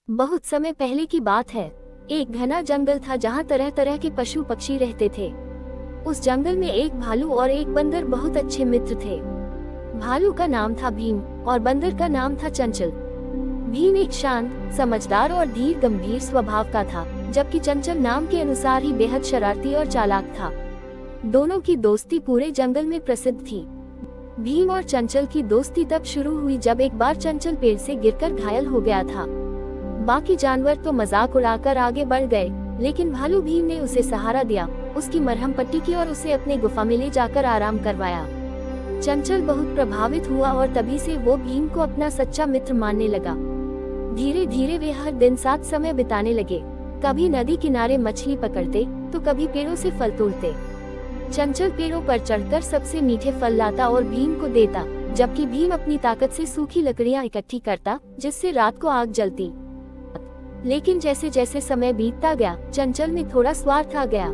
बहुत समय पहले की बात है। एक घना जंगल था जहाँ तरह तरह के पशु पक्षी रहते थे। उस जंगल में एक भालू और एक बंदर बहुत अच्छे मित्र थे। भालू का नाम था भीम और बंदर का नाम था चंचल। भीम एक शांत, समझदार और धीर गंभीर स्वभाव का था, जबकि चंचल नाम के अनुसार ही बेहद शरारती और चालाक था। दोनों की दोस्ती पूरे जंगल में प्रसिद्ध थी। भीम और चंचल की दोस्ती तब शुरू हुई जब एक बार चंचल पेड़ से गिरकर घायल हो गया था। बाकी जानवर तो मजाक उड़ाकर आगे बढ़ गए, लेकिन भालू भीम ने उसे सहारा दिया, उसकी मरहम पट्टी की और उसे अपने गुफा में ले जाकर आराम करवाया। चंचल बहुत प्रभावित हुआ और तभी से वो भीम को अपना सच्चा मित्र मानने लगा। धीरे धीरे वे हर दिन साथ समय बिताने लगे। कभी नदी किनारे मछली पकड़ते तो कभी पेड़ों से फल तोड़ते। चंचल पेड़ों पर चढ़कर सबसे मीठे फल लाता और भीम को देता, जबकि भीम अपनी ताकत से सूखी लकड़ियां इकट्ठी करता, जिससे रात को आग जलती। लेकिन जैसे जैसे समय बीतता गया, चंचल में थोड़ा स्वार्थ आ गया।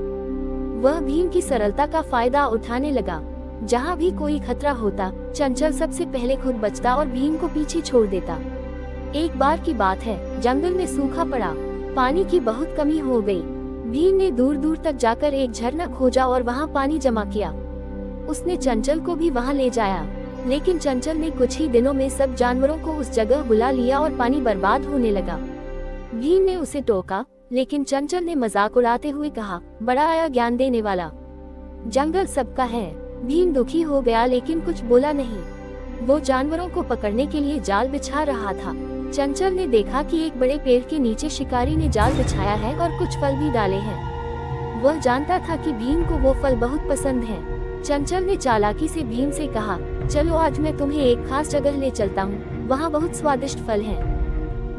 वह भीम की सरलता का फायदा उठाने लगा। जहाँ भी कोई खतरा होता, चंचल सबसे पहले खुद बचता और भीम को पीछे छोड़ देता। एक बार की बात है, जंगल में सूखा पड़ा, पानी की बहुत कमी हो गई। भीम ने दूर दूर तक जाकर एक झरना खोजा और वहाँ पानी जमा किया। उसने चंचल को भी वहाँ ले जाया, लेकिन चंचल ने कुछ ही दिनों में सब जानवरों को उस जगह बुला लिया और पानी बर्बाद होने लगा। भीम ने उसे टोका, लेकिन चंचल ने मजाक उड़ाते हुए कहा, बड़ा आया ज्ञान देने वाला, जंगल सबका है। भीम दुखी हो गया, लेकिन कुछ बोला नहीं। वो जानवरों को पकड़ने के लिए जाल बिछा रहा था। चंचल ने देखा कि एक बड़े पेड़ के नीचे शिकारी ने जाल बिछाया है और कुछ फल भी डाले हैं। वह जानता था कि भीम को वो फल बहुत पसंद हैं। चंचल ने चालाकी से भीम से कहा, चलो आज मैं तुम्हें एक खास जगह ले चलता हूँ, वहाँ बहुत स्वादिष्ट फल हैं।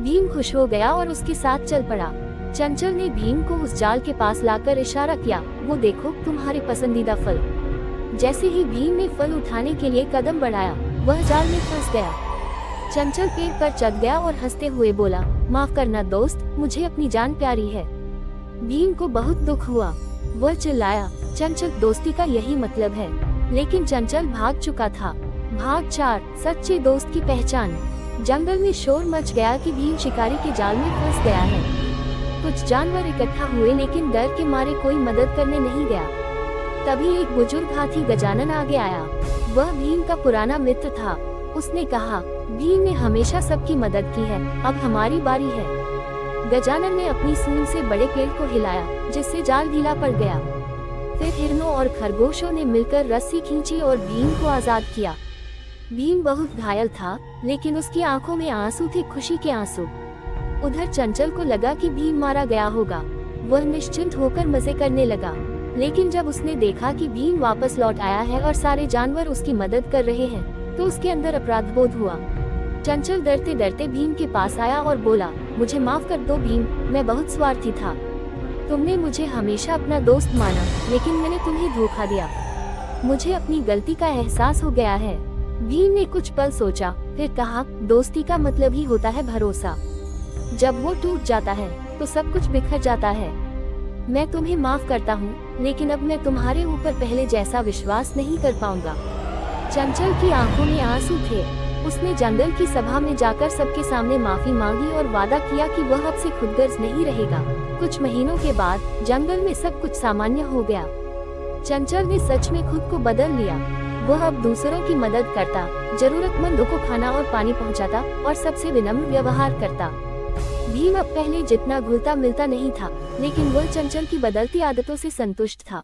भीम खुश हो गया और उसके साथ चल पड़ा। चंचल ने भीम को उस जाल के पास लाकर इशारा किया, वो देखो तुम्हारे पसंदीदा फल। जैसे ही भीम ने फल उठाने के लिए कदम बढ़ाया, वह जाल में फंस गया। चंचल पेड़ पर चढ़ गया और हंसते हुए बोला, माफ करना दोस्त, मुझे अपनी जान प्यारी है। भीम को बहुत दुख हुआ। वह चिल्लाया, चंचल, दोस्ती का यही मतलब है। लेकिन चंचल भाग चुका था। भाग 4, सच्चे दोस्त की पहचान। जंगल में शोर मच गया कि भीम शिकारी के जाल में फंस गया है। कुछ जानवर इकट्ठा हुए, लेकिन डर के मारे कोई मदद करने नहीं गया। तभी एक बुजुर्ग हाथी गजानन आगे आया। वह भीम का पुराना मित्र था। उसने कहा, भीम ने हमेशा सबकी मदद की है, अब हमारी बारी है। गजानन ने अपनी सूंड से बड़े पेड़ को हिलाया, जिससे जाल ढीला पड़ गया। फिर हिरणों और खरगोशों ने मिलकर रस्सी खींची और भीम को आजाद किया। भीम बहुत घायल था, लेकिन उसकी आंखों में आंसू थे, खुशी के आंसू। उधर चंचल को लगा कि भीम मारा गया होगा। वह निश्चिंत होकर मजे करने लगा। लेकिन जब उसने देखा कि भीम वापस लौट आया है और सारे जानवर उसकी मदद कर रहे हैं, तो उसके अंदर अपराध बोध हुआ। चंचल डरते डरते भीम के पास आया और बोला, मुझे माफ कर दो भीम, मैं बहुत स्वार्थी था। तुमने मुझे हमेशा अपना दोस्त माना, लेकिन मैंने तुम्हें धोखा दिया। मुझे अपनी गलती का एहसास हो गया है। भीम ने कुछ पल सोचा, फिर कहा, दोस्ती का मतलब ही होता है भरोसा। जब वो टूट जाता है तो सब कुछ बिखर जाता है। मैं तुम्हें माफ करता हूँ, लेकिन अब मैं तुम्हारे ऊपर पहले जैसा विश्वास नहीं कर पाऊंगा। चंचल की आंखों में आंसू थे। उसने जंगल की सभा में जाकर सबके सामने माफी मांगी और वादा किया कि वह अब से खुदगर्ज नहीं रहेगा। कुछ महीनों के बाद जंगल में सब कुछ सामान्य हो गया। चंचल ने सच में खुद को बदल लिया। वह अब दूसरों की मदद करता, जरूरतमंदों को खाना और पानी पहुंचाता और सबसे विनम्र व्यवहार करता। भीम अब पहले जितना घुलता मिलता नहीं था, लेकिन वह चंचल की बदलती आदतों से संतुष्ट था।